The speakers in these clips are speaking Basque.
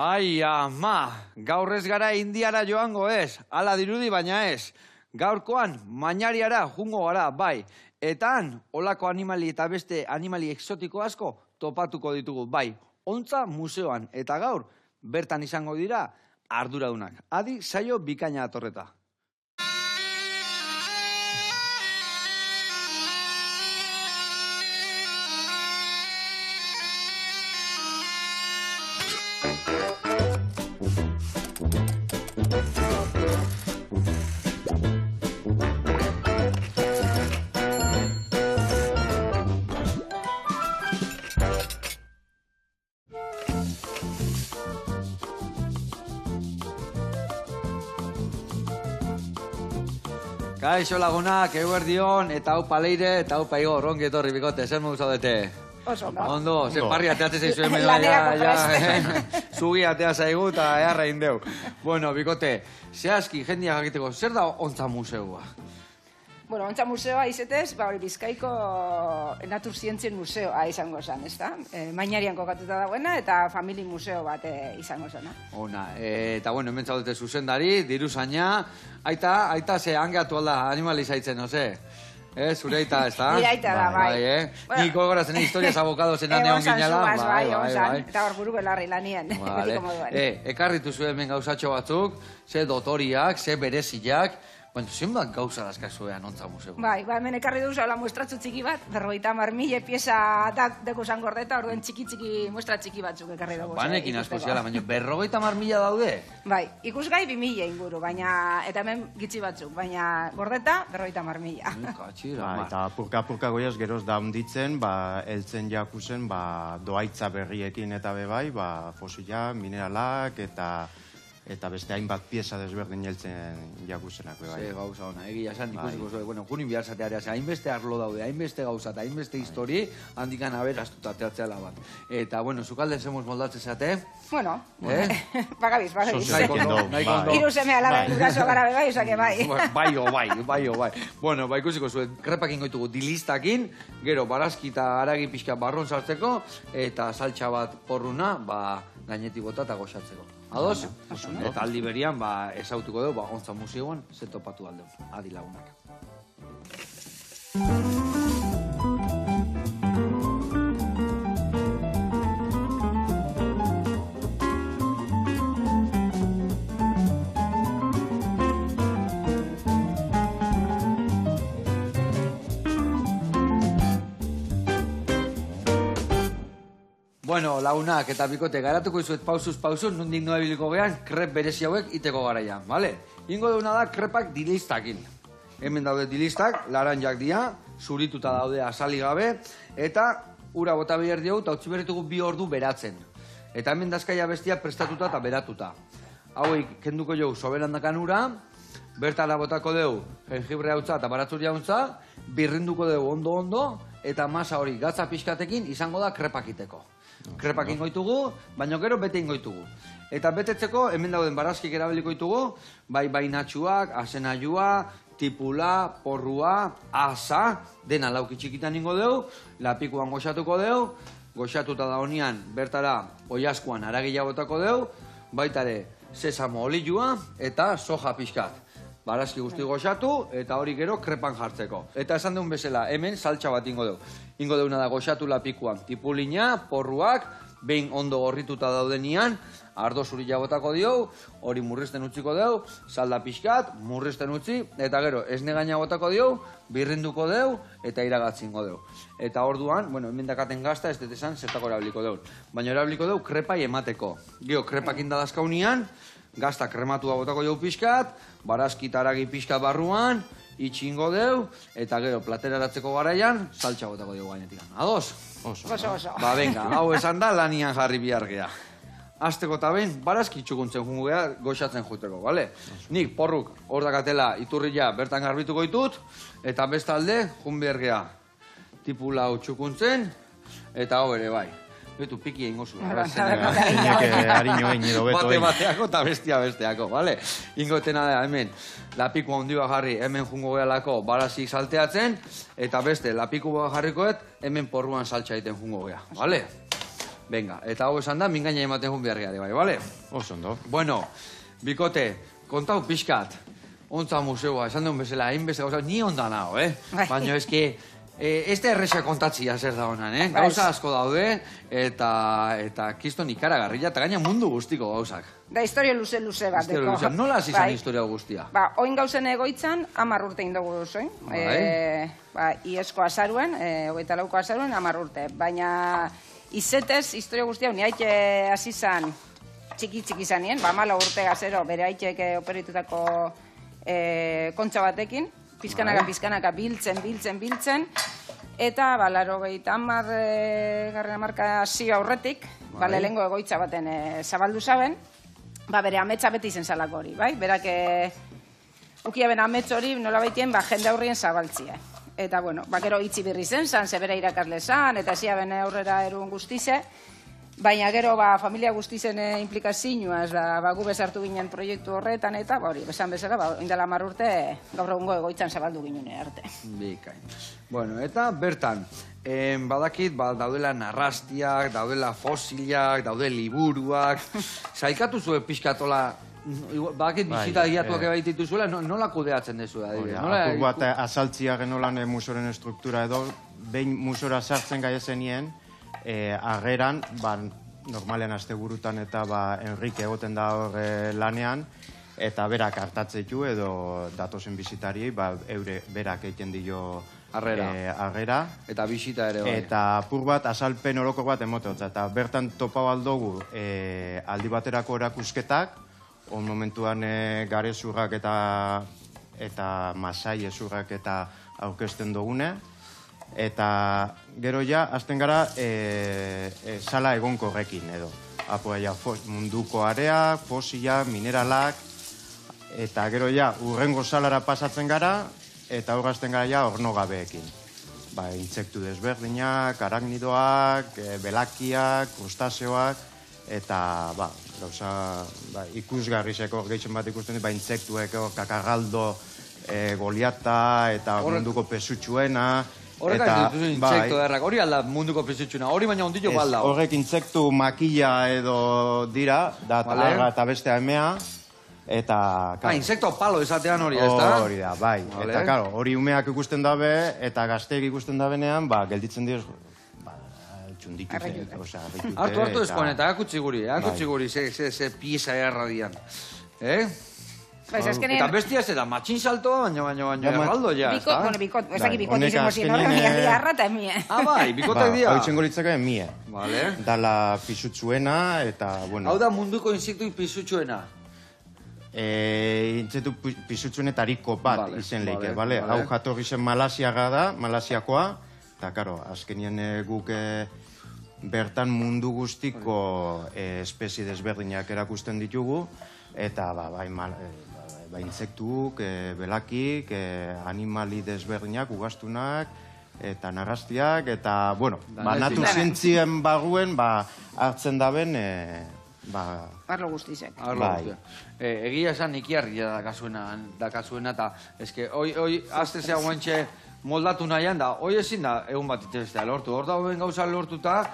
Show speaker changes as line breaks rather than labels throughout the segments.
Ai, ama, gaur ez gara Indiara joango ez, ala dirudi baina ez. Gaurkoan, Mañariara jungo gara, bai. Eta han, olako animali eta beste animali exotiko asko topatuko ditugu, bai. Ontza museoan, eta gaur, bertan izango dira arduradunak. Adi, saio bikaina atorreta. Kaixo lagunak, eguerdion, eta hau paleire, eta hau paigor, ongi etorri bikote, zer mogu zaudete?
Oso, no?
Ondo, zer parri ateatzen zaizu hemen zugi atea zaigu eta eharra indeu. Bueno, bikote, zehazki jendia jakiteko, zer da Ontza museoa?
Bueno, Ontza museoa izetez, Bizkaiko Natur Zientzien museoa izango zen, ez da? Mañarian kokatuta dagoena eta famili museo bat izango zen.
Ona, eta bueno, hemen zaudete zuzendari, diruzaina, aita ze hangeatu alda animali zaitzen, oze? Zure aita, ez da?
Nire aita da, bai.
Nik gogorazen historiaz abokado zen aneon ginela.
Bai, eta hor buru belarri lanien.
Ekarritu zuen hemen gauzatxo batzuk, ze dotoriak, ze bereziak, bueno, zenbat gauza dazkazuean Ontza museo.
Bai, hemen ekarri duzu ala muestratzu txiki bat, 50.000 pieza deko zan gordeta, orduen txiki muestra txiki batzuk ekarri dugu.
Banekin asko ziala, baina 50.000 daude?
Bai, ikusgai 2.000 inguru, baina, eta hemen gitxi batzuk, baina gordeta 50.000.
Katxira,
eta purka goiaz geroz da hunditzen, heltzen jakuzen, doaitza berriekin eta bebai, fosila, mineralak, eta beste hainbat pieza desberdin heltzen jakuzenak.
Ze gauza ona, egia esan ikusiko zuen, bueno, junin behar zatearea, hainbeste arlo daude, hainbeste gauza eta hainbeste histori, handikan aberaztuta teatzeala bat. Eta, bueno, zukalden zemuz moldatzen zate?
Bueno, bagabiz.
Nahiko ondo.
Iru seme alaben guraso gara bebai, osake bai.
Bai. Bueno, ikusiko zuen, krepakin goitugu dilistakin, gero barazki eta haragi pixka barron sartzeko, eta saltxa bat porruna, gainetik bota eta goxatzeko. Ados? Eta aldi berian, ezautuko dugu, Ontza museoan, ze topatu aldeu. Adi lagunak. Bueno, lagunak eta bikote, garatuko izuet pausuz, nondik noa biliko gehan, krep berezi hauek iteko garaian, bale? Ingo duguna da krepak dilistakin. Hemen daude dilistak, laranjak dira, zurituta daude asali gabe, eta ura bota behar diogu eta utzi berritugu 2 ordu beratzen. Eta hemen dazkaia bestia prestatuta eta beratuta. Hauek kenduko jogu soberandakan ura, bertara botako dugu jengibre hautza eta baratzuri hauntza, birrinduko dugu ondo, eta masa hori gatza pixkatekin izango da krepakiteko. Krepakin goitugu, baina gero bete ingoitugu. Eta betetzeko, hemen dauden barazkik erabiliko ditugu, bainatxuak, asenaiua, tipula, porrua, asa, dena lauki txikitan ingo dugu, lapikuan goxatuko dugu, goxatuta da honian bertara oiaskuan aragila botako dugu, baitare sesamo olioa eta soja pixkat. Barazki guzti goxatu eta hori gero krepan jartzeko. Eta esan duen bezala, hemen saltxa bat ingo dugu. Ingo deuna da goxatu lapikuan tipulina, porruak, behin ondo gorrituta daudenian, ardo zurila botako diogu, hori murrizten utziko dugu, salda pixkat, murrizten utzi, eta gero esne gaina botako diogu, birrinduko dugu, eta iragatzingo dugu. Eta orduan, bueno, hemen dakaten gazta, ez dut esan, zertako erabiliko dugu. Baina erabiliko dugu krepai emateko. Gio, krepak indadazkaunian, gazta krematua botako dugu pixkat, barazki eta haragi pixkat barruan, itxingo dugu, eta gero plateraratzeko garaian, saltxa botako dugu gainetik. Ados?
Oso.
Venga, hau esan da lanian jarri bihar gea. Azteko eta behin, barazki txukuntzen jungo gea, goxatzen juteko, bale? Nik porruk hor dakatela iturria bertan garbituko ditut, eta bestalde, jun behar gea. Tipula hau txukuntzen, eta hau ere bai. Betu piki egin gozu. Bateako eta besteako, bale? Ingotena da, hemen, lapiku handioa jarri, hemen jungo gehalako barazik salteatzen, eta beste, lapiku jarrikoet, hemen porruan saltza egiten jungo geha, bale? Venga, eta hau esan da, mingaina ematen jun beharriare, bai, bale?
Oso ondo.
Bueno, bikote, kontau pixkat, ontza museoa, esan duen bezala, hainbeste gauza, ni ondan hau, Baina eske, ez da erresa kontatzia zer da honan, Gauza asko daude, eta kiston ikaragarria, eta gaina mundu guztiko gauzak.
Da historia luze bat deko.
Nola hasi izan historia guztia?
Oin gauzen egoitzan, 10 urte indogu duzoin. Iesko azaruen, 24 azaruen, 10 urte. Baina izetez, historia guztia, ni haite hasi izan txiki zanien, 14 urte gazero, bere haitek operitutako kontxa batekin, pizkanaka biltzen, eta, laro gehieta garren amarka zio aurretik, lehengo egoitza baten zabaldu zaben, bere ametsa beti izen zalako hori, bai? Berak ukia ben amets hori nola baitien jende aurrien zabaltzia. Eta, gero itzi birri zen, zebera irakasle zan, eta zia ben aurrera erun guztize, baina gero familia guztizen implikazioaz, gu bezartu ginen proiektu horretan, eta hori, besan bezala, indela 10 urte gaur egungo egoitzan zabaldu ginen arte.
Bikain. Bueno, eta bertan, badakit, daudela narrastiak, daudela fosilak, daude liburuak, saikatu zuen pixkatola, badakit bizita guiatuak ebaititu zuela, nola kudeatzen dezu da?
Apur bat azaltzia genolan museoren estruktura edo, behin museora sartzen gaiezenien, ageran, normalean asteburutan eta Enrique egoten da hor lanean, eta berak hartatzeitu edo datozen bizitari, berak egiten dio agera.
Eta bisita ere bai.
Eta apur bat, azalpen orokor bat emoteotza. Eta bertan topau aldogu aldi baterako erakusketak, on momentuan garezurrak eta masai ezurrak eta aurkezten dugune. Eta gero ja, azten gara, sala egonkorrekin edo. Apoia munduko area, fosila, mineralak, eta gero ja, urrengo salara pasatzen gara, eta horrazten gara ja, ornogabeekin. Intsektu desberdinak, aragnidoak, belakiak, krustaseoak, eta, ikusgarrizeko gehitzen bat ikusten dut, intsektuek, kakarraldo, goliata, eta munduko pesutxuena.
Horrek dituzu intsektu derrak, hori alda munduko pesutxuna, hori baina ondillo balda.
Horrek intsektu makila edo dira, eta bestea emea, eta...
Intsektu palo esatean hori, ez da?
Hori da, bai. Eta, karo, hori umeak ikusten dabe, eta gazteek ikusten dabenean, gelditzen dioz, txunditute, oza, behitute.
Hartu eskoan, eta akutsi guri, ze pieza erradian. Eta bestia zera, matxin saltoa, baina erraldo ja, ez da?
Ez daki bikot izango zien horre, mia arra eta emie.
Bai, bikotek dia.
Hau itxengo litzaka emie. Dala pisutsuena, eta, bueno...
Hau da munduko insektu pisutsuena?
Intsektu pisutsuenetariko bat izen leike, bale? Hau jatorri zen Malasiaga da, Malasiakoa, eta, karo, azkenien guk bertan mundu guztiko espezie desberdinak erakusten ditugu, eta, intsektuk, belakik, animali desberdinak, ugaztunak, eta narrastiak, eta, natur zientzien baguen, hartzen daben,
Arlo guztizek.
Egia esan ikiarria dakatzuena, eta eske, hoi, azte zea guantxe moldatu nahian da, hoi ezin da, egun bat iteztea lortu, hor da hoben gauza lortuta,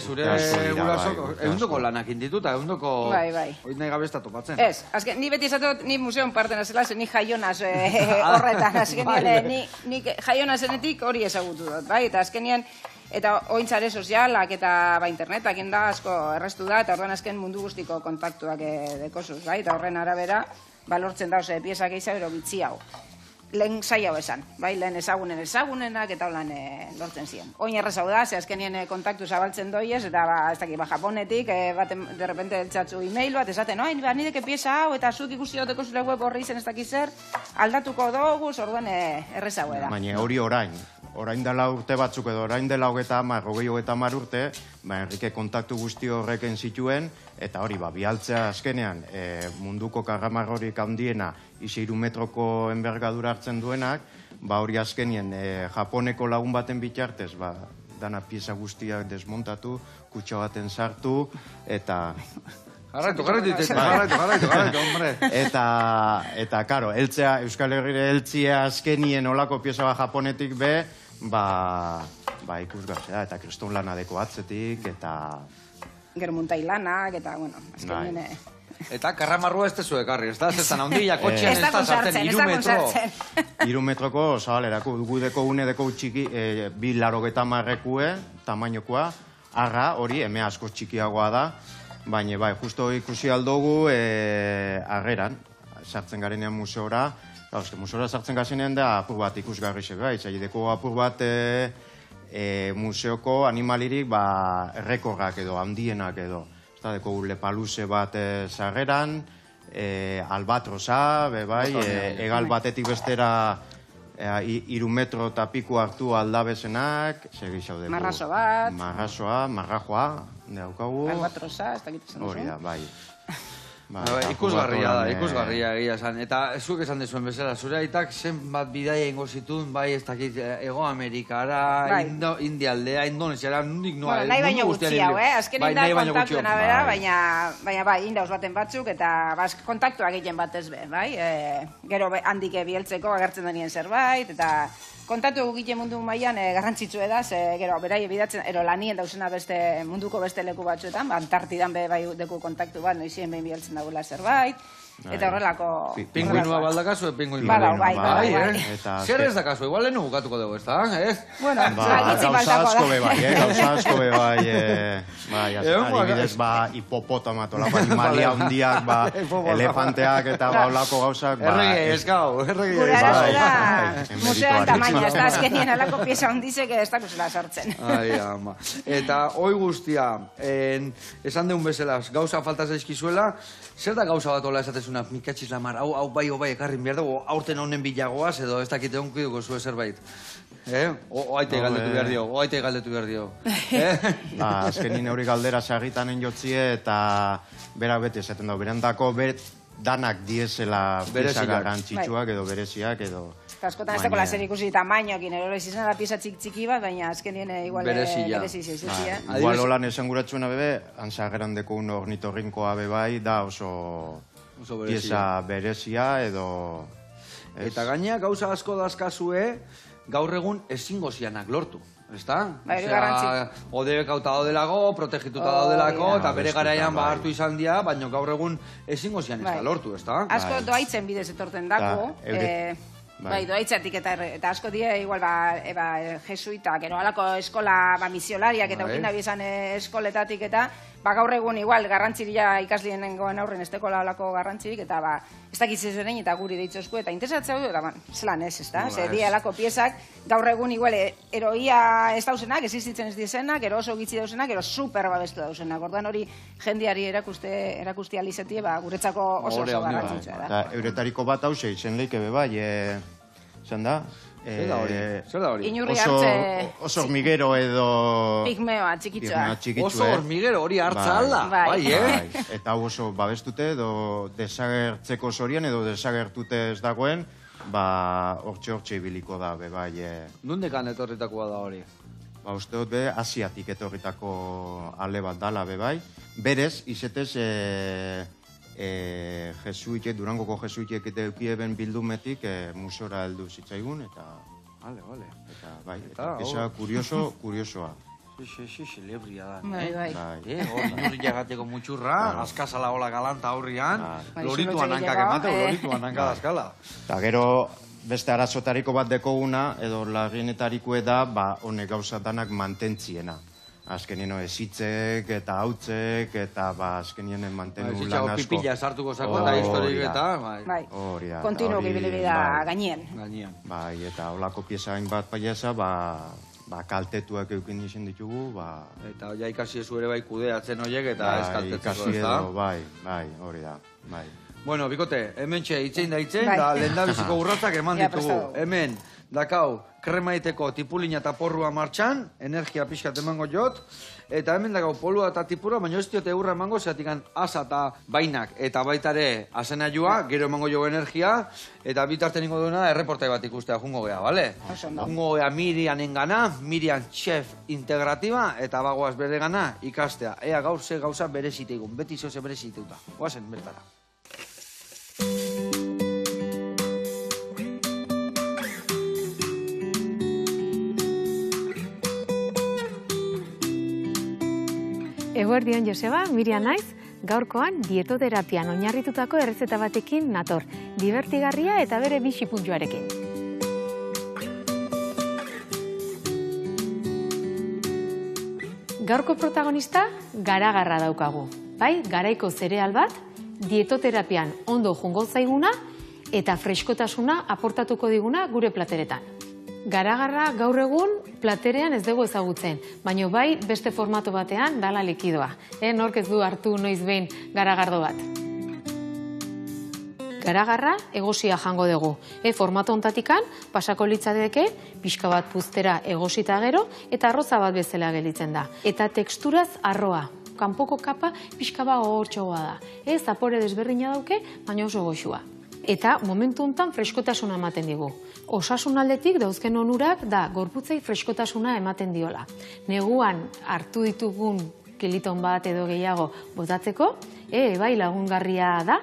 zure gurasok, egundoko lanak indituta, egundoko... Hoi nahi gabezta topatzen.
Ez, azken, ni beti esatot, ni museon parten azela, ni jaionaz horretan, azkenien, ni jaionazenetik hori ezagutu dut, bai, eta azkenien, eta ointzare sozialak eta internetak inda asko errestu da, eta horren azken mundu guztiko kontaktuak dekosuz, bai, eta horren arabera, lortzen dauz, piezak eiza gero bitzi hau. Lehen zai hau esan, bai, lehen ezagunenak eta holan lortzen ziren. Oin errezau da, ze azkenien kontaktu zabaltzen doiez, eta ez dakit, japonetik, de repente eltsatzu e-mail bat, esaten, nideke pieza hau, eta zuk ikusi duteko zure web horri izen ez dakit zer, aldatuko dugu, orduan errezau da.
Baina hori orain dela urte batzuk edo, orain dela 30 urte, Enrique kontaktu guzti horreken zituen, eta hori, bialtzea azkenean munduko karramarrorik handiena, 3 metroko envergadura hartzen duenak, hori azkenien Japoneko lagun baten bitartez, dana pieza guztiak desmontatu, kutxa baten sartu, eta...
Garraitu, hombre.
Eta, karo, Euskal Herrire eltzia azkenien olako pieza Japonetik be, ba, ikusgarria, eta kriston lanadeko atzetik, eta...
Gero muntai lanak, eta, bueno, azkenien...
Eta karramarrua ez tezu ekarri, ez da? Zertan handia kotxean ez da sartzen, 3 metro.
3
metroko zabalerako, gudeko unedeko txiki, 280 marrekue, tamainokoa, arra, hori, eme asko txikiagoa da, baina, bai, justo ikusi aldogu, arreran, sartzen garenean museora, museora sartzen gazenean da apur bat ikusgarri xe, bai, zaideko apur bat museoko animalirik, ba, errekorrak edo, handienak edo. Deko lepaluze bat sarreran, albatrosa, bai, egal batetik bestera 3 metro eta piku hartu aldabezenak, segi xaudeko.
Marraso bat.
Marrasoa, marrajoa, daukagu.
Albatrosa, ez dakit esan duzu.
Hori da, bai.
Ikusgarria da, ikusgarria egia esan. Eta zuek esan dezuen bezala, zure aitak zenbat bidaia ingo zituen, bai, ez dakit, Ego Amerikara, Indialdea, Indonesiara, nondik noa.
Nahi baino gutxi hau, azkenin da kontaktuena bera, baina bai, indauz baten batzuk, eta kontaktuak egiten batez be, bai. Gero handik bieltzeko agertzen denien zerbait, eta kontatu egiten mundu mailan garrantzitsu da, gero berai bidatzen, ero lanien dauzena beste munduko beste leku batzuetan, Antartidan be bai deku kontaktu bat, noizien behin bieltzen dagoela zerbait, eta horrelako...
Pinguinua baldakazu, pinguinua.
Bai.
Zer ez dakazu, igual lehenu bukatuko dugu, ez da?
Bueno,
gauza asko be bai, gauza asko be bai, adibidez, hipopotama, tolako animalia hundiak, elefanteak eta baulako gauzak,
errege, eskau, errege.
Gure arazura museoan tamaina, ez da, azkenien alako pieza hundizek ez da kusela sartzen.
Ai, ama. Eta hoi guztia, esan deun bezala, gauza falta zaizkizuela, zer da gauza bat ola esatezuna, mikatxiz lamar, hau bai, ekarrin behar dugu, aurten honen bilagoaz, edo ez dakite onkiduko zuen zerbait. Oaite galdetu behar dio.
Azkenin hori galdera sagitanen jotzie, eta berak beti esaten dago, berandako danak diezela pieza garrantzitsuak edo bereziak edo...
Eta askotan ez dagoela zer ikusi tamainoekin, ero izan da pieza txiki bat, baina azkenien igual berezi zizia.
Igual holan esan guratxuna bebe, antzageran deko un ornitorrinkoa bebai, da oso pieza berezia edo...
Eta gaina gauza asko dazkazue, gaur egun ezingo zianak lortu. Ezta? Odebek auta daudelago, protegituta daudelako, eta bere garaian hartu izan dira, baina gaur egun ezingo zian ez da lortu, ezta?
Asko doaitzen bidez etorten dako, bai, doaitzatik eta asko die, igual, jesuitak, ero alako eskola misiolariak eta ukin dabi esan eskoletatik eta, gaur egun igual, garrantziria ikaslien nengoen aurren ez tekola alako garrantzirik, eta ez dakitzen zuen eta guri deitzozku, eta interesatzea du, eta zelan ez, ez da? Zer di alako piezak, gaur egun igual, eroia ez dauzenak, existitzen ez dizenak, ero oso gitzi dauzenak, ero super babestu dauzenak. Ordan hori jendiari erakusti alizetie, guretzako oso garrantzitsua da.
Euretariko bat hause, izen leike bebai, zan da?
Zer da hori?
Inurri hartze...
Oso hormiguero edo...
Pigmeoa, txikitsua.
Oso hormiguero hori hartza alda. Bai,
Eta hau oso babestute edo desagertzeko zorian edo desagertute ez dagoen, hortxe ibiliko da, bai.
Nundekan etorritakoa da hori?
Uste dut be, asiatik etorritako ale bat dala, bai. Berez, izetez... jesuitek, Durangoko jesuitek eta eukieben bildumetik museora heldu zitzaigun, eta...
Vale.
Eta pieza kuriosoa.
Lebria da.
Bai.
Hori nurri jagateko mutxurra, askazala hola galanta aurrian, lorituan hankak emateu, lorituan hankak askala.
Eta gero, beste arazotariko bat dekoguna, edo larrienetarikoe da, honek gauza danak mantentziena. Azkenien ezitzek eta hautzek eta azkenien mantenu lan asko.
Pipila sartuko zako eta historik eta...
Bai, kontinu gibili da gainien.
Bai, eta holako pieza hainbat paieza, kaltetuak eukin izan ditugu,
Eta ja ikasi ezu ere bai kudeatzen horiek eta ez kaltetzeko, ez da?
Bai, hori da, bai.
Bueno, bikote, hemen txe, itzein da lehendabiziko urratzak eman ditugu. Hemen, dakau, kremaiteko tipulina eta porrua martxan, energia pixkat emango jot, eta hemen dakau polua eta tipura, baina ez diote eurra emango, zeatikan asa eta bainak, eta baitare asena joa, gero emango jo energia, eta bitarten ingo duena erreportai bat ikustea jungo geha, bale? Jungo geha Mirianen gana, Mirian chef integratiba, eta bagoaz bere gana ikastea. Ea gaur ze gauza bereziteigun, beti zoze bereziteuta. Oazen, bertara.
Eguerdion Joseba, Miriam naiz, gaurkoan dietoterapian oinarritutako errezeta batekin nator, divertigarria eta bere bixipuntxoarekin. Gaurko protagonista garagarra daukagu. Bai, garaiko zereal bat, dietoterapian ondo jungo zaiguna eta freskotasuna aportatuko diguna gure plateretan. Garagarra gaur egun platerean ez dugu ezagutzen, baina bai beste formato batean dala likidoa. Nork ez du hartu noiz behin garagardo bat. Garagarra egosia jango dugu. Formato ontatikan pasako litzateke, pixka bat puztera egosita gero eta arroza bat bezala gelitzen da. Eta teksturaz arroa. Kanpoko kapa pixka bat gogortxoa da. Zapore desberdina dauke, baina oso goxua. Eta momentu honetan freskotasuna ematen digu. Osasun aldetik dauzken onurak da gorputzei freskotasuna ematen diola. Neguan hartu ditugun kiliton bat edo gehiago botatzeko, bai lagungarria da,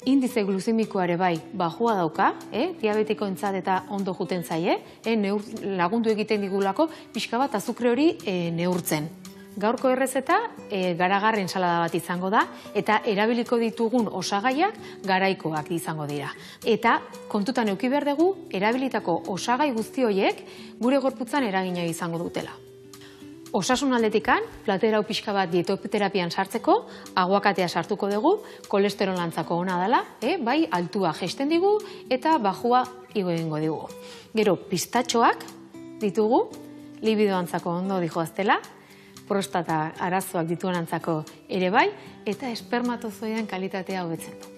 indize gluzimikoare bai bajua dauka, diabetikoentzat eta ondo juten zaie, lagundu egiten digulako pixka bat azukre hori neurtzen. Gaurko errezeta garagar ensalada bat izango da eta erabiliko ditugun osagaiak garaikoak izango dira. Eta kontutan eduki behar dugu erabilitako osagai guzti horiek gure gorputzan eragina izango dutela. Osasun aldetikan, platera hau pixka bat dietoterapian sartzeko, aguakatea sartuko dugu, kolesterolantzako ona dela, bai altua jesten digu eta bajua igo egingo digu. Gero pistatxoak ditugu, libidoantzako ondo dijoaztela, prostata arazoak dituenantzako ere bai, eta espermatozoiden kalitatea hobetzen du.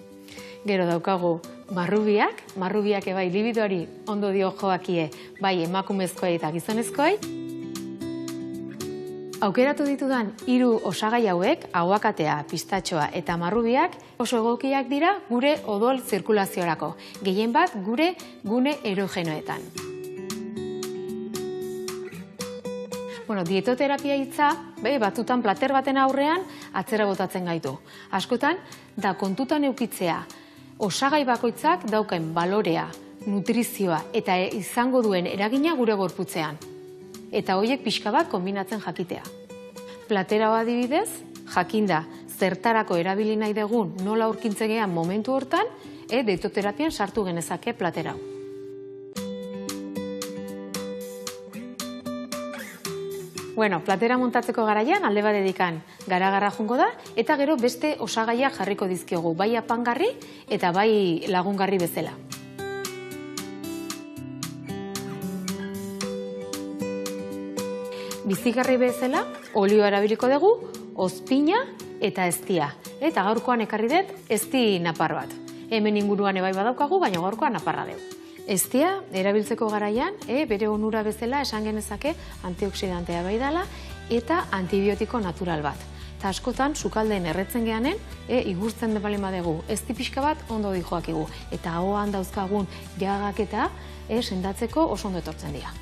Gero daukagu marrubiak bai libidoari ondo dio joakie, bai emakumezkoei eta gizonezkoei. Aukeratu ditudan 3 osagai hauek, aguakatea, pistatxoa eta marrubiak, oso egokiak dira gure odol zirkulaziorako, gehien bat gure gune erogenoetan. Dietoterapia hitza, batutan plater baten aurrean atzera botatzen gaitu. Askotan, da kontutan eukitzea, osagai bakoitzak dauken balorea, nutrizioa eta izango duen eragina gure gorputzean. Eta horiek pixka bat kombinatzen jakitea. Platera adibidez, jakinda zertarako erabili nahi dugun nola aurkintzegean momentu hortan, dietoterapian sartu genezake platera hau. Platera montatzeko garaian alde badedikan garagarra jungo da, eta gero beste osagaiak jarriko dizkiogu, bai apangarri eta bai lagungarri bezala. Bizigarri bezala, olioa erabiliko dugu, ozpina eta eztia. Eta gaurkoan ekarri dut ezti napar bat. Hemen inguruan ebai badaukagu, baina gaurkoan naparra dugu. Eztia, erabiltzeko garaian, bere onura bezala esan genezake antioxidantea bai dela eta antibiotiko natural bat. Eta askotan, sukaldeen erretzen geanen, igurtzen depalin badegu, ezti pixka bat ondo dijoakigu. Eta ahoan dauzkagun jagak eta sendatzeko oso ondo etortzen dira.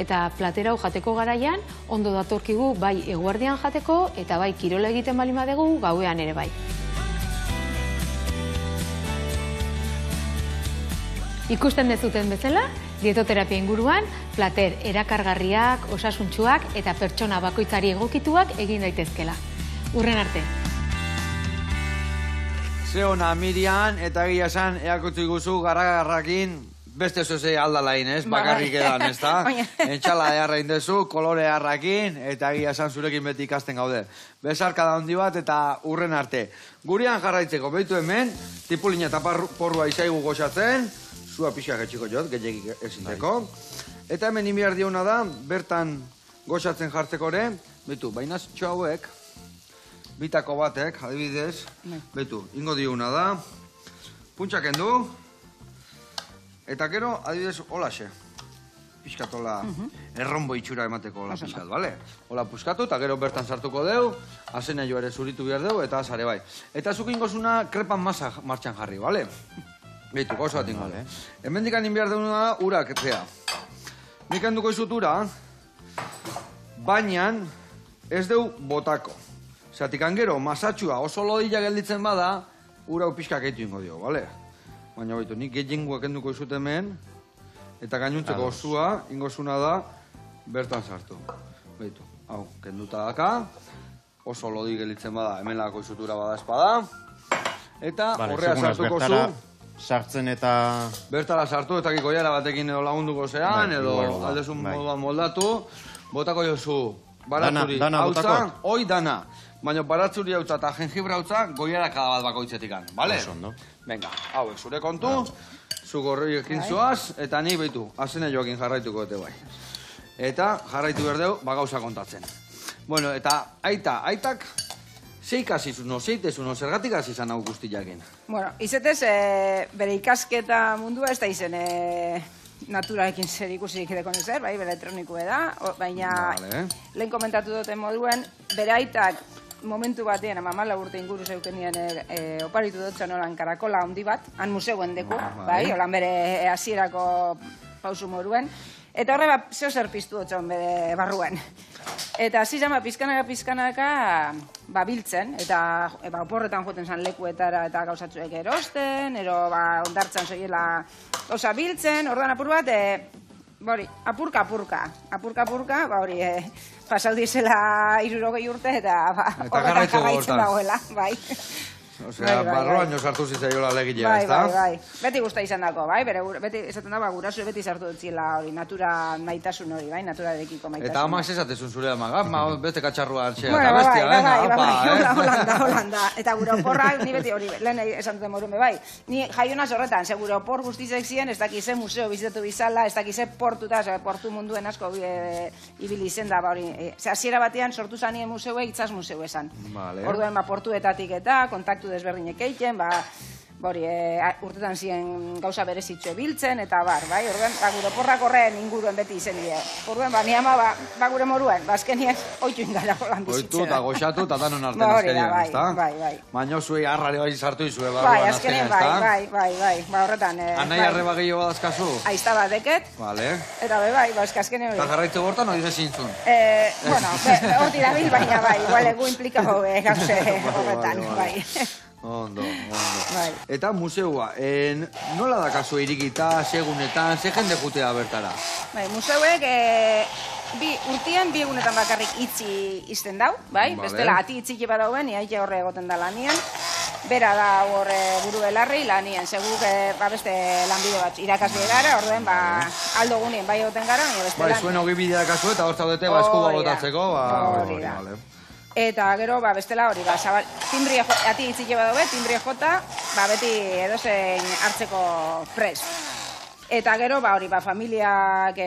Eta platera hau jateko garaian, ondo datorkigu bai eguerdian jateko eta bai kirola egiten balin badegu gauean ere bai. Ikusten dezuten bezala, dietoterapia inguruan, plater erakargarriak, osasuntsuak eta pertsona bakoitzari egokituak egin daitezkela. Hurren arte.
Ze ona Miriam, eta egia esan, eakutzu iguzu garagarrakin beste zoze aldalain, bakarrik edan, ez da? Entxala eharrein dezu, kolore eharrakin, eta egia esan zurekin beti ikasten gaude. Besarka da handi bat eta hurren arte. Gurean jarraitzeko, behitu hemen, tipulina eta porrua izaigu goxatzen, zua pixak etxiko jot, gehiagik ezinteko. Eta hemen inbiar diona da, bertan goxatzen jartzeko ere, betu, baina txo hauek, bitako batek, adibidez, betu, ingo diuna da, puntxak endu, eta gero, adibidez, holaxe, pixkat hola, errombo itxura emateko hola pixkat, bale? Hola puskatu, eta gero bertan sartuko deu, azena jo ere zuritu behar deu, eta azare bai. Eta zuk ingozuna krepan masa martxan jarri, bale? Beitu, gauza bat ingo. Hemen dikan inbiar deuna da, urak etzea. Nik handuko izut ura, baina ez deu botako. Zatik gero, masatxua oso lodila gelditzen bada, ura pixkak eitu ingo dio, bale? Baina baitu, nik gehienguak handuko izut hemen, eta gainuntzeko osua, ingozuna da, bertan sartu. Beitu, hau, kenduta daka, oso lodi gelitzen bada, hemen lako izutura bada espada. Eta horrea
segunaz
sartuko
bertara
zu.
sartzen eta...
Bertara sartu, eta goiara batekin edo lagunduko zean, edo
igual da,
aldezun
bai.
moduan moldatu, botako jozu, baratzuri
Dana
hautza,
botako?
hoi dana. Baina baratzuri hautza eta jengibra hautza goiara kada bat bakoitzetikan, bale?
Oso ondo.
Venga, hauek zure kontu, zu gorriekin zoaz, eta ni behitu, azene joakin jarraituko dute bai. Eta jarraitu berdeu, gauza kontatzen. Bueno, eta aitak, zeik hasizuno, zeitezuno, zergatik hasi izan hau guztiakin.
Bueno, izetez, bere ikasketa mundua ez da izen naturarekin zer ikusik edeko nezer, bai, bere elektronikue da, baina
Vale.
lehen komentatu duten moduen, bere aitak momentu batean, 14 urte inguru zeukenien oparitu dutzen olan karakola handi bat, han museuen deku, bai, olan bere hasierako pausu moruen, eta horre zeo zer piztu dutzen bere barruen. Eta hasi zama pizkanaka biltzen, eta oporretan joten zan lekuetara eta gauzatzuek erosten, ero ondartzan zoiela gauza biltzen, orduan apur bat, apurka, hori, pasau dizela 60 urte eta horretan jarraitzen dagoela, bai.
Osea, barroan jo sartu zitzaiola legilea, ezta?
Bai. Beti gusta izan dako, bai? Beti esaten da, guraso beti sartu dutzila hori, natura maitasun hori, bai? Naturarekiko maitasun.
Eta amak zesatezun zure amak, beste katxarrua hartxea,
Bueno,
eta bestia,
Holanda. Eta gure oporrak, ni beti hori, lehen esan duten morun, bai? Ni jaionaz horretan, ze gure opor guztizek ziren, ez dakize museo bizitatu bizala, ez dakize portuta, portu munduen asko ibili izen da, hori. Ze hasiera batean sortu zanien museue, itzaz museu esan. Orduen, portuetatik eta kontaktu desberdinek egiten, urtetan ziren gauza berezitxo biltzen, eta bai, orduen, gure porrak horren inguruen beti izen die. Orduen, ni ama, gure moruen, azkenien, oitu ingara holan bizitzera.
Oitu eta goxatu eta danon arten azkenien, ezta?
Bai.
Baina zuei harrare bai sartu izue,
Bai, azkenien, bai, horretan.
Anai arreba gehiago badazkazu?
Aizta bat deket.
Vale.
Eta bai, azkenien hori.
Eta jarraitzu gortan, hori zezintzun?
Bueno, horti da bil, baina bai, igual egu implikago gauze horretan, bai.
Ondo. Eta museua, nola dakazu irikita, segunetan, ze jende jutea bertara?
Bai, museuek urtien bi egunetan bakarrik itzi izten dau, bai? Bestela, ati itziki badauen, iaike horre egoten da lanien. Bera da horre buru belarri lanien, seguk beste lanbide bat irakasle gara, orduen aldo gunien bai egoten gara, baina beste lan.
Bai, zuen hogi bidea kasu eta hor zaudete eskuba botatzeko,
hori da. Eta gero, bestela hori, ati itzile badaue, timbria jota, beti edozein hartzeko pres. Eta gero, hori, familiak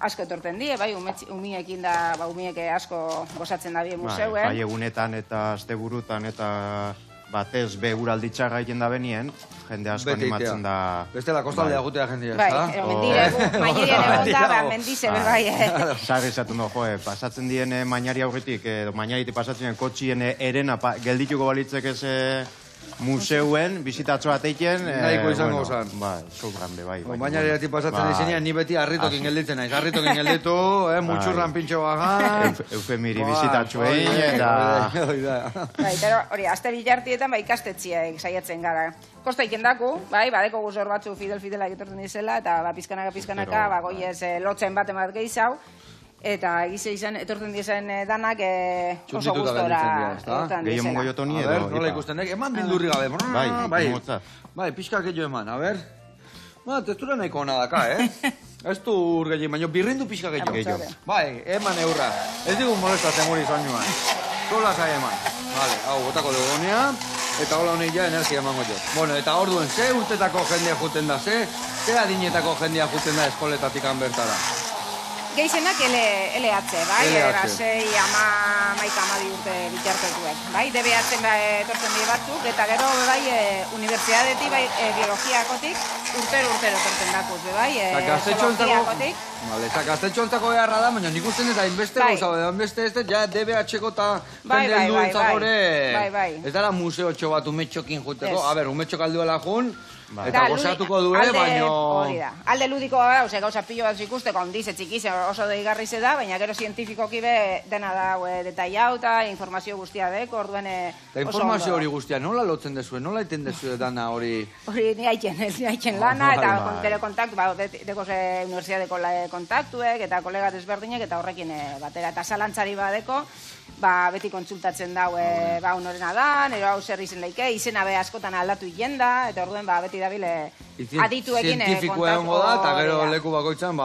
asko etorten die, bai, umiekin da, umiek asko gozatzen da bie museuen.
Bai, egunetan eta asteburutan eta batez uraldi txarra egiten da benien, jende asko animatzen da...
Bestela, kostaldea gutea jendea,
bai,
ezta?
Bai, mendiregu, mainirien egon da, mendize, bai.
Sarri esatu no, pasatzen dien mainari aurretik, mainaritik pasatzen dien kotxien erena geldituko balitzek ez museuen, bizitatxo bat eiken...
Nahiko izango zan.
Bai, so grande, bai.
Mainariatik pasatzen dizenean, ni beti harritokin gelditzen naiz. Harritokin gelditu, mutxurran pintxo bajan...
Eufemiri bizitatxo egin, eta...
Bai, hori, aste bilartietan ikastetziak saiatzen gara. Kosta ikendaku, bai, badeko guzor batzu fidelak etortzen dizela, eta pizkanaka, goiez lotzen bat emat gehiago, eta egize izan, etortzen dizen danak oso gustora.
Gehien mongo jotoni edo?
A ber, nola ikusten, eman bildurri gabe. Bai, pixka gehiago eman, a ber. Testura nahiko hona daka, Ez du urgegin, baina birrindu pixka gehiago. Bai, eman eurra. Ez digun molestatzen guri izan joan. Zola zai eman. Vale, hau, botako dugu honea, eta hola honek ja energia emango jo. Bueno, eta orduen, ze urtetako jendea juten da, ze adinetako jendea juten da eskoletatik bertara?
Geizenak LH, bai? Sei, amabi urte bitartetuek. Bai, DBH etortzen di batzuk, eta gero, bai, unibertsiadetik, bai, biologiakotik, urtero etortzen dakuz, bai, zoologiakotik.
Eta gaztetxontzako beharra da, baina nik usten eta inbeste gauza, inbeste ez ja DBH-ko eta jende helduentzako ere. Ez dara museotxo bat umetxokin juteko, a ber, umetxok alduela jun, eta gozatuko due, baino...
Hori da. Alde ludiko gauza pilo bat ikusteko, ondize txikize oso deigarri ze da, baina gero zientifikoki be dena da detailau eta informazio guztia deko, orduen oso ondo.
Informazio hori guztia, nola lotzen dezue, nola iten dezue dana hori?
Hori ni haiken lana, eta bere kontaktu, deko unibertsiadeko kontaktuek, eta kolega desberdinek, eta horrekin batera, eta zalantzari badeko, beti kontsultatzen dau, honorena dan, ero hau zer izen leike, izena be askotan aldatu igenda, eta orduen beti dabile adituekin
zientifiko egongo da, eta gero leku bakoitzan,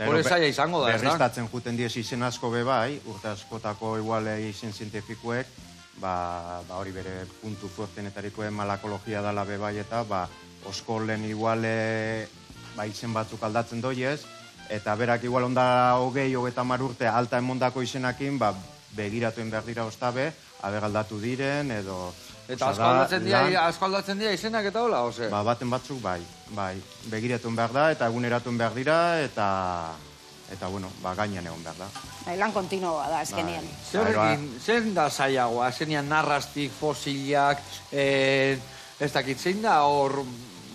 hori zaila izango da, ez da?
Berriztatzen juten diez izen asko bebai, urte askotako igual izen zientifikoek, hori bere puntu fuertenetarikoen malakologia dela bebai eta oskolen igual izen batzuk aldatzen doiez, eta berak igual onda 20-30 urte alta emondako izenakin, begiratuen behar dira ostabe, aber aldatu diren, edo...
Eta asko aldatzen dira izenak eta hola, ose?
Baten batzuk bai, begiratuen behar da, eta eguneratuen behar dira, eta bueno, gainean egon behar da.
Lan kontinuoa da, azkenian.
Zer da zailagoa, azkenian narrastik, fosilak, ez dakit, zein da hor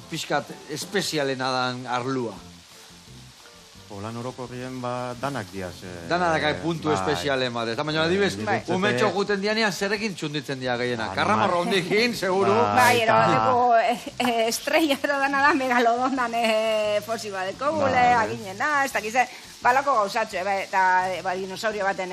pixkat espezialena dan arlua?
Lan orokorrien danak diaz.
Danak dakai puntu espezialen bat. Eta baina adibes, umetxo juten dianean zerrekin txunditzen dira gehiena. Karramarro hondikin, seguru.
Ero, estrella ero dana da, megalodondan fosil badeko gule, aginena, ez dakize, balako gauzatxo, eta dinosaurio baten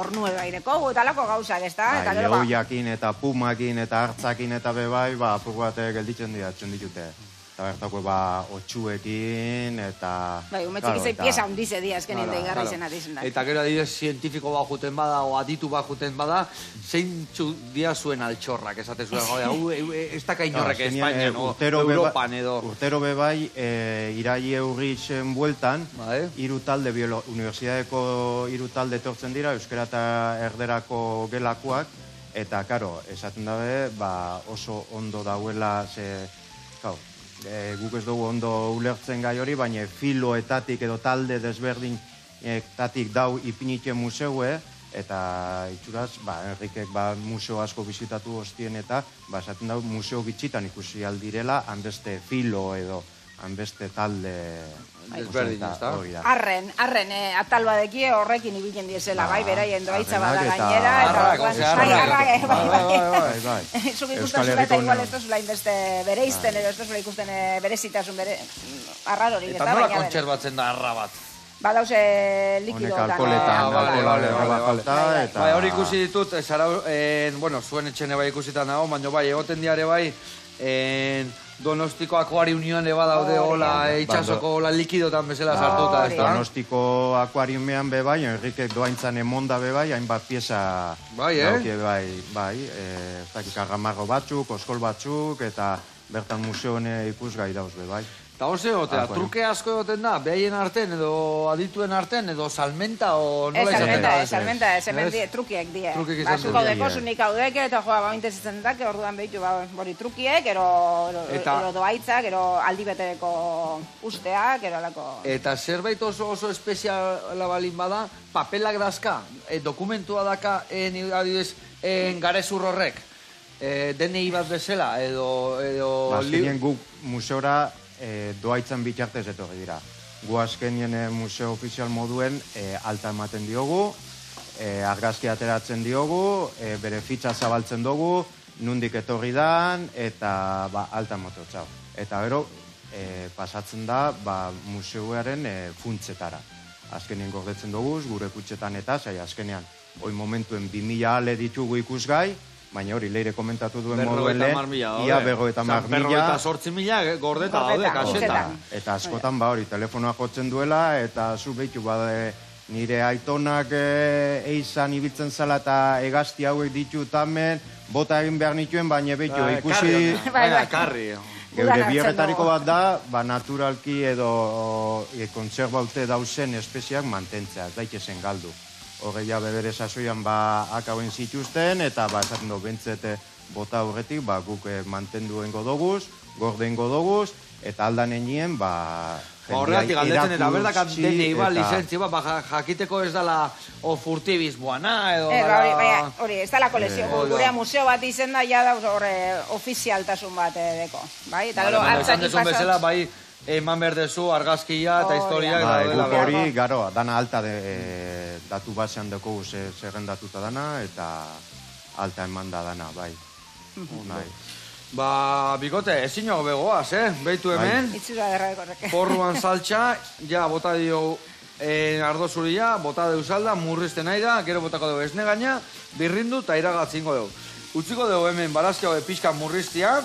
ornue baineko gu, eta lako gauzak, ez da?
Lehoiakin, eta pumakin, eta hartzakin, eta bebai, apur bat gelditzen dira, txunditute. Eta bertako otxuekin, eta...
Umetxik izai pieza hundize dia, ezken hinde igarra izena dizen da.
Eta gero adibidez zientifiko bat juten bada, o aditu bat juten bada, zein dia zuen altxorrak, esate zuen, ez daka inorrek Espainian, o Europan edo...
Urtero bebai, irai eurritzen bueltan, universidadeko hiru talde etortzen dira, euskera eta erderako gelakoak, eta, karo, esaten dabe, oso ondo dauela, guk ez dugu ondo ulertzen gai hori, baina filoetatik edo talde desberdinetatik dau ipinite museue, eta itxuraz, Enrikek museo asko bizitatu hostien eta, esaten dau museo bitxitan ikusi aldirela, hanbeste filo edo hanbeste talde...
Desberdin, ez da?
Arren, atal badeki horrekin ibilen diezela, beraien doaitza bada gainera,
Bai.
Zuk ikusten zula eta igual ez dozula inbeste bereizten, edo ez dozula ikusten berezitasun arrar hori.
Eta nola kontserbatzen da arra bat?
Badauze likidotan.
Hori ikusi ditut, zuen etxene bai ikusitan nago, baina egoten diare bai, Donostiko akuariumioan eba daude hola itxasoko likidotan bezala sartuta, ez da?
Donostiko akuariumean bebai, Enrikek doaintzan emonda bebai, hainbat pieza daukie bai, ez dakik agamarro batzuk, oskol batzuk, eta bertan museoen ikusgai dauz bebai.
Eta hor zegotea, truke asko egoten da, behaien arten, edo adituen arten, edo salmenta, o nola izaten da?
Salmenta, hemen trukiek die. Zuko dekosunik haudeke, eta joa, interesatzen dake, orduan behitu, bori trukiek, ero doaitzak, ero aldibetereko usteak, ero alako...
Eta zerbait oso espeziala balin bada, papelak dazka, dokumentua daka, adibidez, garezur horrek, DNI bat bezala, edo...
Azkenien guk museora doaitzan bitartez etorri dira. Gu azkenien museo ofizial moduen alta ematen diogu, argazki ateratzen diogu, bere fitxa zabaltzen dugu, nundik etorri dan, eta alta mototzau. Eta gero, pasatzen da museoaren funtzetara. Azkenien gordetzen dugu, gure kutxetan eta, azkenean, hoi momentuen 2000 ale ditugu ikusgai, baina hori leire komentatu duen moduen lehen, ia
58.000 gordeta daude, kasetan.
Eta askotan hori, telefonoa jotzen duela, eta zu behitu nire aitonak eizan ibiltzen zala eta egazti hauek ditu tamen, bota egin behar nituen, baina behitu ikusi...
Karri.
Geure bierretariko bat da, naturalki edo kontserbaute dauzen espeziak mantentzea, ez daitezen galdu. Horre ja bebere sasoian akauen zituzten, eta esaten dugu bentzete bota horretik, guk mantendu engo doguz, gorde engo doguz, eta aldan enien,
horregatik galdetzen, eta berdakat DNI lizentzi, jakiteko ez dela furtibizmoana, edo...
Hori, ez dela kolezio, gurea museo bat izen da, ja da ofizialtasun bat deko. Eta gero, hartzak
ipasat... Eman berdezu, argazkia eta historiak.
Guk hori, garo, dana alta datu basean dugu zerrendatuta dana, eta alta eman da dana, bai.
Bikote, ezin jogo begoaz, behitu hemen.
Itzura derra dekorreke.
Porruan saltxa, ja, bota dio ardo zuria, bota deuzalda, murrizten nahi da, gero botako dugu esne gaina, birrindu eta iragatzingo dugu. Utziko dugu hemen barazkia hori pixka murriztia,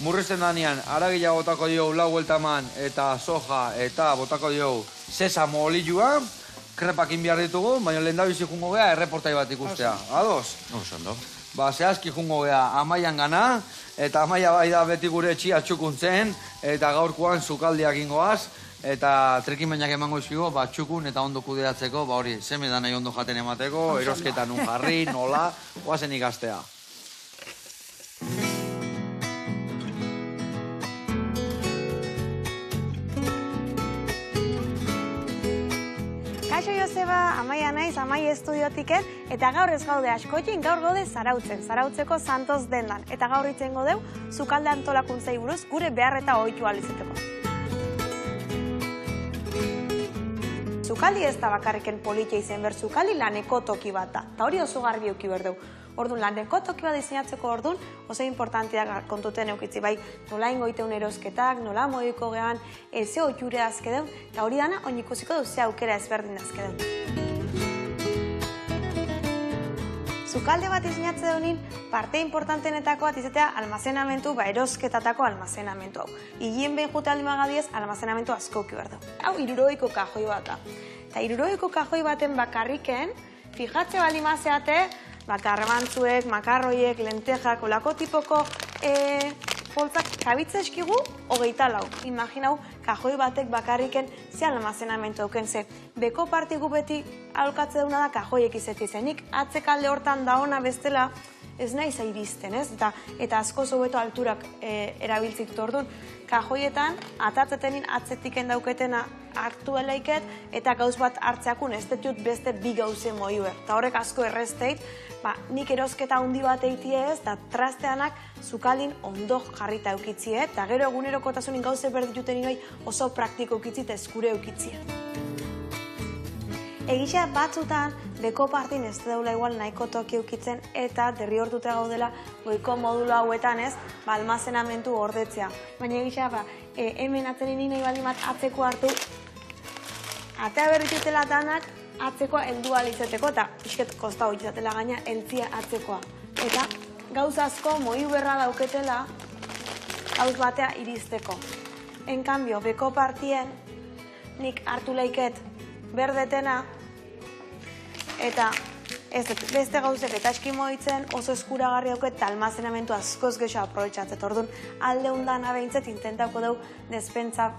murrizten danean, aragila botako dugu lau bueltaman eta soja eta botako dugu sesamo olioa, krepakin behar ditugu, baina lehen da bizi jungo geha erreportai bat ikustea. Ados?
Ondo.
Zehazki jungo geha Amaian gana, eta Amaia bai da beti gure etxia txukuntzen, eta gaurkoan sukaldiak ingoaz, eta trikimainak emango izkigo, txukun eta ondo kudeatzeko, hori, zeme da nahi ondo jaten emateko, erosketan un jarri, nola, oazen ikastea.
Kaixo Joseba, Amaia naiz, Amaia estudiotiken, eta gaur ez gaude askotin, gaur gaude Zarautzen, Zarautzeko Santos dendan. Eta gaur itzengo deu, sukalde antolakuntzei buruz, gure behar eta ohitu alizeteko. Sukaldi ez da bakarriken politia izen behar, sukaldi laneko toki bat da. Eta hori oso garbi euki behar deu. Orduan, laneko toki bat diseinatzeko orduan, oso importantiak kontuten eukitzi bai, nola ingoiteun erosketak, nola modiko gehan, ze ohiture azkedeu, eta hori dana, oin ikusiko duz, ze aukera ezberdin azkedeu. Sukalde bat diseinatze deunin, parte importantenetako bat izatea almazenamentu, erosketatako almazenamentu hau. Higien behin jute alimagadiez, almazenamentu askoki behar du. Hau, 60 kajoi bat da. Eta 60 kajoi baten bakarriken, fijatze balimazeate, garbantzuek, makarroiek, lentejak, olako tipoko poltzak kabitza eskigu, 24. Imaginau, kajoi batek bakarriken ze almazenamentu auken ze. Beko partigu beti aholkatze dauna da kajoiek izeti zenik, atzekalde hortan da ona bestela ez nahi zairisten, ez? Eta asko zobeto alturak erabiltzitut orduan. Kajoietan, atatzetenin atzetiken dauketena hartu elaiket, eta gauz bat hartzeakun ez detut beste bi gauze moiue. Eta horrek asko errezteit, nik erosketa handi bat eitie ez, eta trasteanak sukaldin ondo jarrita eukitzie, eta gero egunerokotasunin gauze berdituten inoi oso praktiko eukitzi eta eskure eukitzie. Egisa batzutan, beko partin ez daula igual nahiko toki eukitzen eta derrigortuta gaudela goiko modulo hauetan ez, almazenamentu gordetzea. Baina egisa, hemen atzenin nahi baldin bat atzeko hartu, atea berritutela danak atzekoa heldu alizeteko, eta isket kosta hori izatela gaina heltzia atzekoa. Eta gauz asko moiu berra dauketela gauz batea iristeko. En cambio, beko partien nik hartu laiket berdetena, eta ez beste gauzek eta eskimo ditzen oso eskuragarri dauket eta almazenamentu askoz gexo aprobetxatzet. Orduan, alde hundan abeintzet intentako dau despentsa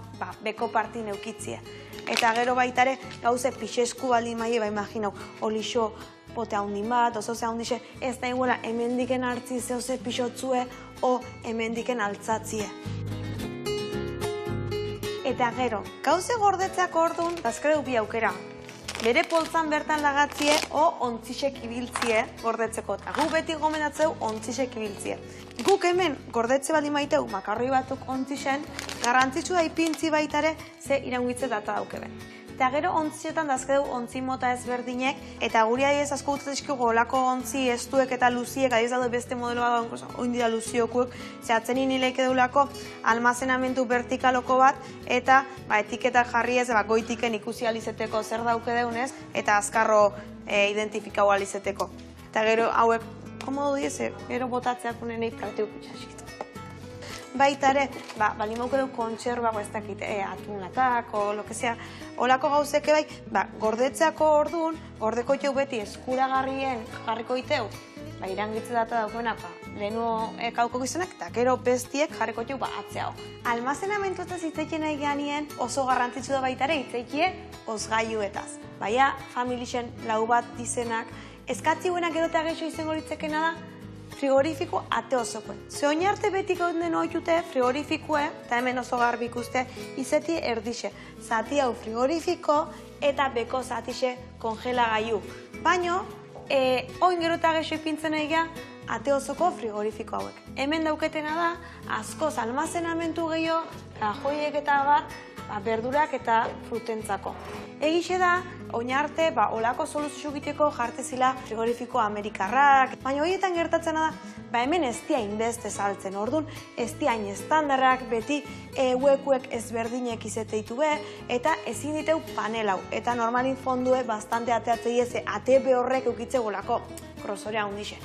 beko partin eukitzie. Eta gero baitare gauze pixesku bali maie, imaginau, olixo pote handin bat, oso ze handixe, ez da iguela hemendiken hartzi zehoze pixotzue o hemendiken altzatzie. Eta gero, gauze gordetzeak orduan, azkere bi aukera. Bere poltzan bertan lagatzie o ontzisek ibiltzie gordetzeko. Eta gu beti gomendatzeu ontzisek ibiltzie. Guk hemen gordetze bali maiteu makarroi batuk ontzisen, garrantzitsua ipintzi baitare ze iraungitze data daukeben. Eta gero ontzietan dazkedeu ontzi mota ezberdinek, eta guri adiez asko gutzatizko golako ontzi estuek eta luziek, adiez daude beste modelo bat, oin dira luziokuek, zehatzenin hileik edulako almazenamentu vertikaloko bat, eta etiketak jarri ez, goitiken ikusi alizeteko zer dauke deunez, eta azkarro identifikau alizeteko. Eta gero hauek, komodo diez, gero botatzeak unenei praktiuk itxasik. Baitare, bali mauke du kontxerba, ez dakit, atunatak, o lo que sea, olako gauzeke bai, gordetzeako orduan, gordeko iteu beti eskuragarrien jarriko iteu, irangitze data daukenak, lehenu kauko gizonak, eta gero bestiek jarriko iteu atzeao. Almazenamentu eta zitzeikien egianien oso garrantzitsu da baitare hitzeikie osgailuetaz. Baina, familixen lau bat dizenak, eskatzi buenak gero eta geixo izango litzekena da, frigorifiko ate osokoen. Ze oin arte beti gauden ohitute frigorifikoe, eta hemen oso garbi ikuste, izeti erdixe. Zati hau frigorifiko eta beko zatixe kongelagailu. Baina, oin gero eta gexo ipintzen egia, ate osoko frigorifiko hauek. Hemen dauketena da, askoz almazenamentu gehiago, kajoiek eta bar, berdurak eta frutentzako. Egixe da, oinarte, olako soluzio egiteko jartezila frigorifiko amerikarrak, baina horietan gertatzena da, hemen ez dia inbeste saltzen, orduan ez dia hain estandarrak, beti huekuek ezberdinek izeteitu be, eta ezin diteu panel hau, eta normalin fondue bastante ateatzei ez, ate behorrek eukitze golako krosorea hundixe.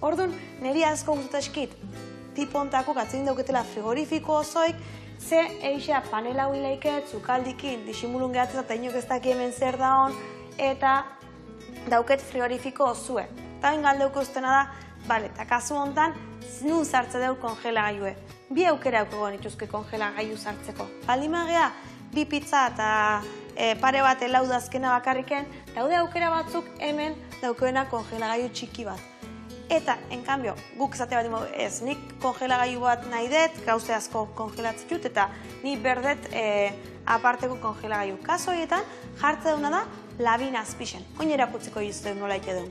Orduan, niri asko gustuta eskit, tipontako gatzin dauketela frigorifiko osoik, ze eixea panela huilaiket, zukaldikin, disimulun gehatzen eta inok ez daki hemen zer da hon, eta dauket frigorifiko osue. Eta hain galdeuko ustena da, bale, eta kasu hontan, nun sartze deu kongelagailue. Bi aukera auko nituzke kongelagailu sartzeko. Balimagea, bi pizza eta pare bat elaudazkena bakarriken, daude aukera batzuk hemen daukoena kongelagailu txiki bat. Eta, en cambio, guk zate bat ez, nik kongelagailu bat nahi dut, gauze asko kongelatzen dut, eta ni berdet aparteko kongelagailu. Kaso horietan, jartze duna da, labin azpixen. Oin erakutzeko izuten nola ite duen.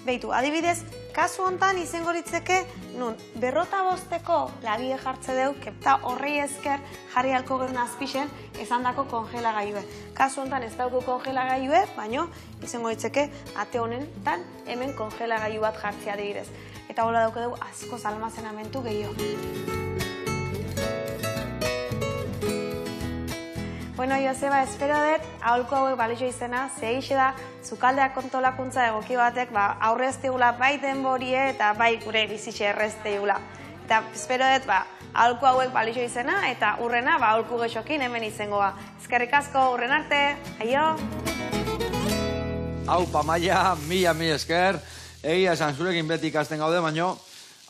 Beitu, adibidez, kasu hontan izango litzeke, nun, 55 labie jartze deu, eta horrei esker jarri halko gerun azpixen esandako kongelagailue. Kasu hontan ez dauko kongelagailue, baino izango litzeke ate honetan hemen kongelagailu bat jartzea adibidez. Eta hola dauke dugu asko almazenamentu gehiago. Bueno, Joseba, espero dut, aholku hauek balio izena, zehixe da, zukaldeak kontolakuntza egoki batek, aurrezte gula bai denborie eta bai gure bizitxe errezte gula. Eta espero dut, aholku hauek balio izena, eta urrena, aholku gexokin hemen izangoa. Eskerrik asko, urren arte, aio!
Hau, Pamaia, mila esker, egia esan zurekin beti ikasten gaude, baino,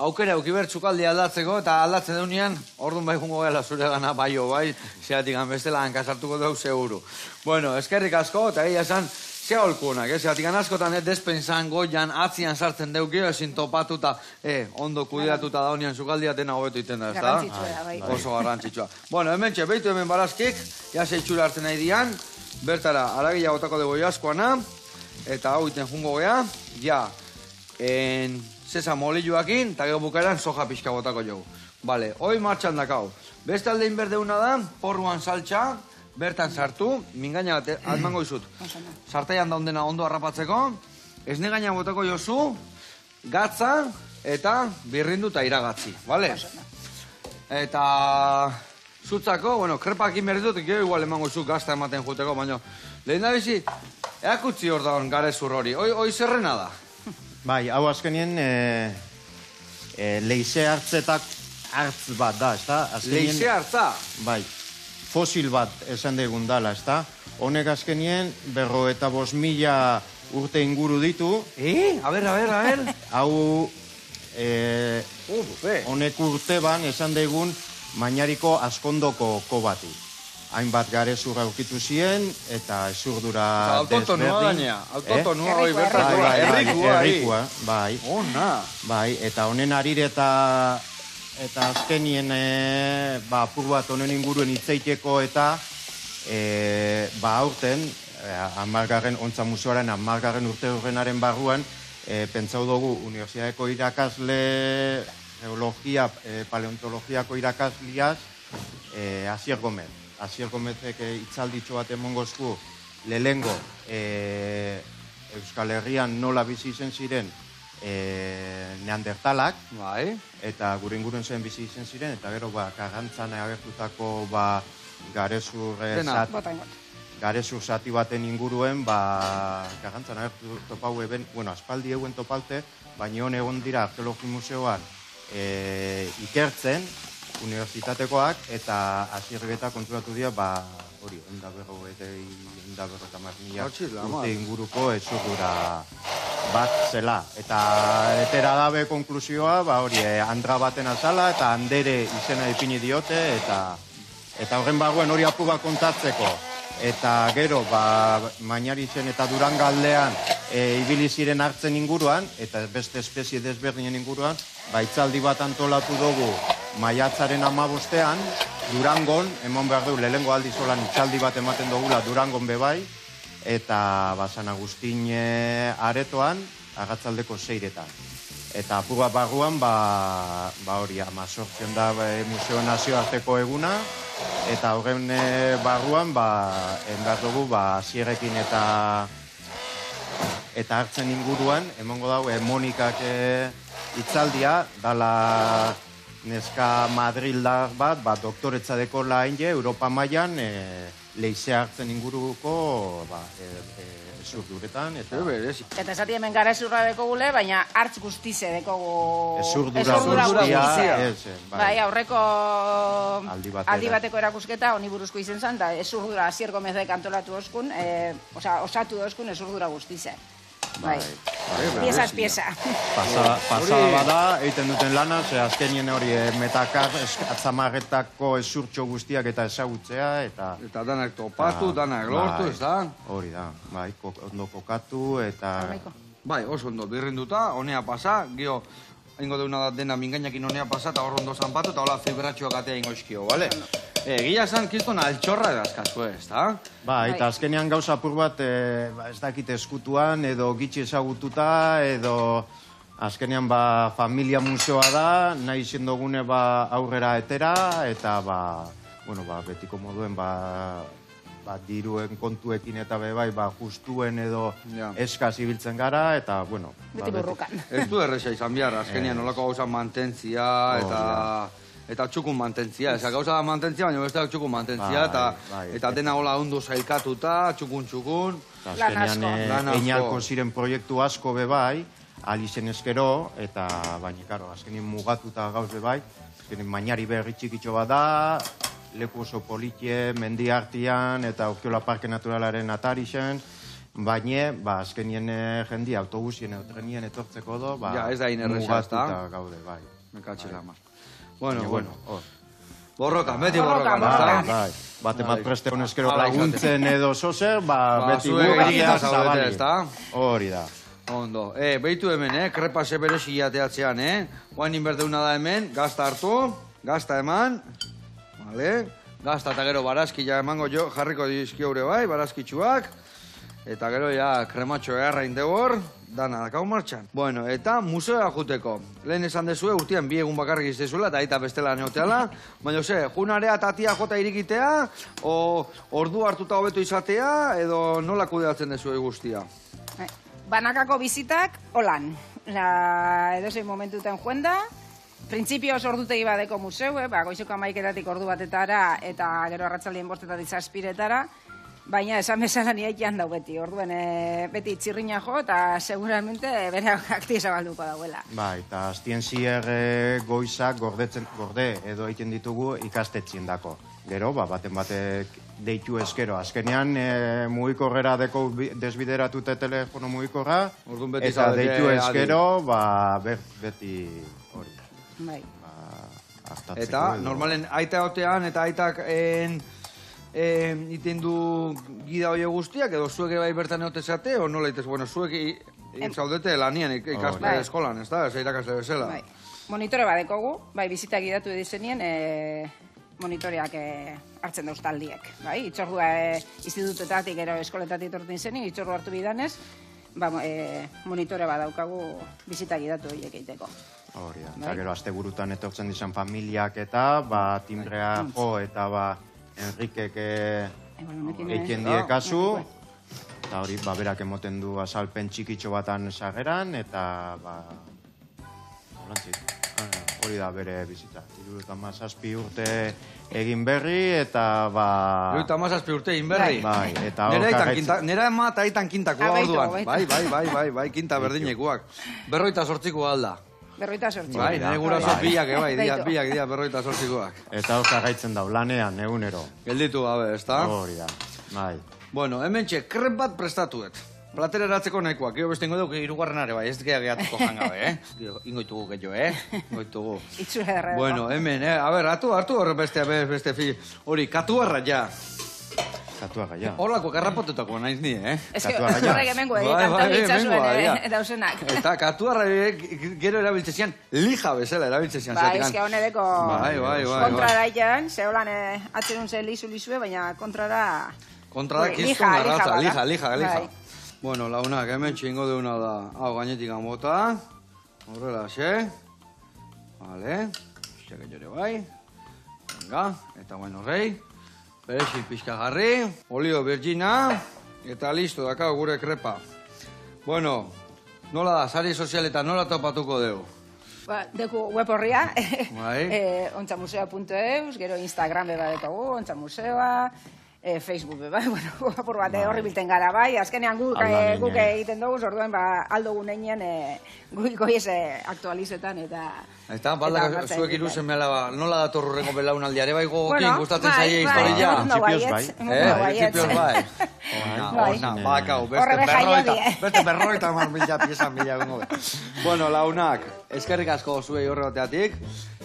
aukera eukiber txukaldi aldatzeko, eta aldatzen deunean, orduan bai jungo gela zure gana baio, bai, zeatik bestela hankasartuko dugu seguru. Bueno, eskerrik asko, eta egia esan, ze aholkunak, zeatik askotan despensan goian, atzian sartzen deukio, ezin topatuta, ondo kudeatuta daunean txukaldia dena hobetu iten da, ez da?
Garrantzitsua da, bai.
Oso garrantzitsua. Bueno, hemen beitu hemen barazkik, ja zeitxura hartzen nahi dian, bertara, aragia gotako dugu jaskoana, eta hau iten jungo gea, ja, sesamo olioakin, eta gero bukaeran soja pixka botako jogu. Bale, hoi martxan dakau. Beste aldein berdeuna da, porruan saltxa, bertan sartu, mingaina bat atmango izut. Sartaian daundena ondo harrapatzeko, esne gaina botako jozu, gatza eta birrindu eta iragatzi, bale? Eta zutzako, bueno, krepakin berritut, gero igual emango izut gazta ematen juteko, baina lehen da bizi, eakutzi hor daun garezur hori, hoi zerrena da?
Bai, hau azkenien leize hartzetak hartz bat da, ezta?
Leize hartza?
Bai, fosil bat esan degun dala, ezta? Honek azkenien 55.000 urte inguru ditu.
A ber.
Hau, honek urte ban esan degun mainariko askondoko kobati. Hainbat garezur aurkitu ziren, eta ezurdura desberdin.
Autotonua hori bertako,
errikua, bai.
Ona.
Bai, eta honen arire eta azkenien apur bat honen inguruen hitzeiteko eta aurten, ontza museoaren 10. urte horrenaren barruan, pentsau dugu Unibertsitateko irakasle, geologia, paleontologiako irakasliaz, Asier Gomez. Asier Gomezek itzalditxo bat emongozku lehengo Euskal Herrian nola bizi izen ziren neandertalak, eta gure inguruen zen bizi izen ziren, eta gero Karrantzan agertutako garezur zati baten inguruen, Karrantzan agertu topau eben, aspaldi euen topalte, baina hon egon dira Arkeologi Museoan ikertzen, unibertsitatekoak, eta Asierribeta konturatu dira, hori, 150.000 urte inguruko ezurdura bat zela. Eta etera dabe konklusioa, hori, andra baten azala, eta andere izena ipini diote, eta horren barruan hori apuga kontatzeko. Eta gero, Mainaritzen eta Durangaldean ibili ziren hartzen inguruan, eta beste espezie desberdinen inguruan, itzaldi bat antolatu dugu maiatzaren 15ean, Durangon, emon behar du, lehengo aldiz holan itzaldi bat ematen dugula Durangon bebai, eta San Agustin aretoan, agatzaldeko 6etan. Eta apur bat barruan, hori, 18 da Museo Nazioarteko eguna, eta horren barruan, enbehar dugu, Asierekin eta hartzen inguruan, emongo dago, Monikak hitzaldia, dala neska madrildar bat, doktoretza deko lain Europa mailan, leize hartzen inguruko, ezurduretan, eta...
Eta esati hemen gara ezurra dekogule, baina hartz guztize dekogu...
Ezurdura guztia.
Bai, aurreko aldi bateko erakusketa, honi buruzko izen zen, eta ezurdura Asier Gomezek antolatu oskun, osatu oskun ezurdura guztize. Bai, pieza ez pieza.
Pasada bada, egiten duten lana, azkenien hori metakar, atzamarretako ezurtxo guztiak eta ezagutzea, eta...
Eta danak topatu, danak lortu, ez da?
Hori da, bai, ondo kokatu, eta...
Bai, oso ondo, birrinduta, honea pasa, gio, ingo deuna dena mingainakin honea pasa, eta hor ondo zanpatu, eta hola fibratxoak atea ingo izkio, bale? Egia esan, kiston altxorra edazkazu, ez da?
Ba, eta azkenean gauza apur bat, ez dakit eskutuan, edo gitxi ezagututa, edo azkenean familia museoa da, nahi zendogune aurrera etera, eta betiko moduen diruen kontuekin eta bai, justuen edo eskaz ibiltzen gara, eta, bueno...
Beti burrukan.
Ez du erresa izan behar, azkenean nolako gauza mantentzia, eta txukun mantentzia. Eza gauza da mantentzia, baina besteak txukun mantentzia, eta dena hola ondo zailkatuta, txukun.
Azkenean, einalko ziren proiektu asko bebai, alizen eskero, eta baina, karo, azkenean mugatuta gauz bebai, azkenean mainari berri txikitxo bat da, leku oso politie, mendi hartian, eta Urkiola Parke Naturalaren atarixen, baina, azkenien jendi autobusien edo trenien etortzeko do, mugatuta gaude, bai.
Mekatxela mar. Bueno. Borrokan, beti borrokan, ez da?
Bat preste honezkero laguntzen edo zozer, beti guregia zabali. Hori da.
Ondo. Behitu hemen, krepase beresi jateatzean, Guain inberdeuna da hemen, gazta hartu, gazta eman, gazta eta gero barazkia emango jo, jarriko dizkio ure bai, barazkitsuak, eta gero krematxo egarra indegor, dana dakau martxan. Bueno, eta museoa juteko. Lehen esan dezue, urtean 2 egun bakarrik iztezuela, eta aita bestela neoteala, baina junarea eta tia jota irikitea, ordu hartuta hobeto izatea, edo nola kudeatzen dezue guztia?
Banakako bizitak, holan. Edozein momentutan joen da, printzipioz ordutegi badeko museu, goizeko 11 ordu batetara, eta gero arratzaldien 5 zazpiretara, baina esan bezala niaikian dau beti, orduen beti txirrina jo, eta seguramente bere akti zabalduko dauela.
Ba, eta aztien zier goizak gorde edo egiten ditugu ikastetxien dako. Gero, baten batek deitu eskero. Azkenean, mugikorrera deko desbideratute telefono mugikorra, eta deitu eskero, beti hori.
Bai.
Eta, normalen, aita otean, eta aitak iten du gida hori guztiak, edo zuek bai bertan eotezate, o nola itez, bueno, zuek zaudete lanian ikasle eskolan, ez da, ez irakasle bezala.
Bai, monitore badekogu, bai, bizita gidatu edizenien, monitoreak hartzen dauz taldiek, bai, itzordua institutetatik, ero eskoletatik tortin zenin, itzordu hartu bidanez, monitore badaukagu bizita gidatu horiek egiteko.
Hori da, eta gero asteburutan etortzen dizan familiak eta, timbrea jo eta Enrikek egiten die kasu, eta hori, berak emoten du azalpen txikitxo batan sarreran, eta, hori da bere bizitza. 37 urte egin berri, eta,
37 urte egin berri?
Bai, eta
nera ema eta aitan kintakoa orduan. Bai, kinta berdinekuak. 48 alda.
48.
Bai, nire guraso pilak, biak dia 48koak.
Eta hor jarraitzen dau, lanean, egunero.
Gelditu gabe, ez da?
Hori da, bai.
Bueno, hemen krep bat prestatuet. Platera eratzeko nahikoak, gero beste ingo dugu irugarrenare bai, ez gehiatuko jangabe, Ingoitugu gehiago, Ingoitugu.
Itzura erra.
Bueno, hemen, hartu horre beste fi, hori, katuarra ja.
Katuarra, ja.
Horlako garrapotutako naiz ni,
Ez que horrek emengo kanta bitzazuen dauzenak.
Eta katuarra gero erabiltzezian, lija bezala erabiltzezian.
Ez que honedeko kontrara ikan, zeholan atzerun zen lizue, baina kontrara...
Kontrara kizkun garratza, lija. Bueno, launak, hemen txingo deuna da, hau gainetik anbota, Horrela, xe. Vale. Xeke jore bai. Venga, eta bueno, rei. Perexil pixka jarri. Olio virgina. Eta listo, dakau gure krepa. Bueno, nola da, sari sozialetan nola topatuko dugu?
Deku web horria,
Bai.
ontzamuseo.eus, gero Instagram beba dekagu, ontzamuseoa, Facebook beba, bueno, apur bat horri bilten gara, bai, azkenean guk egiten dugu, orduen aldo guneinen goiz aktualizetan eta...
Eta, baldak zuek iruzen mela, nola dator urrengo belaunaldiare bai gogokin, gustatzen zaie historia? Principios bai. Ona, bakau, beste berroita mila piezan mila gongo. Bueno, launak, eskerrik asko zuei horregateatik,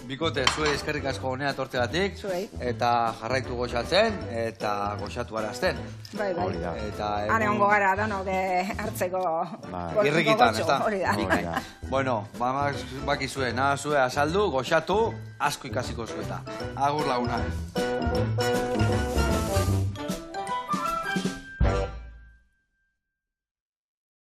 bikote zuei eskerrik asko honea tortegatik, eta jarraitu goxatzen, eta goxatu arazten.
Bai.
Eta
hane hongo gara, danok hartzeko...
Irrikitan, ez da? Bueno, bakizue, naha zue azaldu, goxatu, asko ikasiko zueta. Agur launak.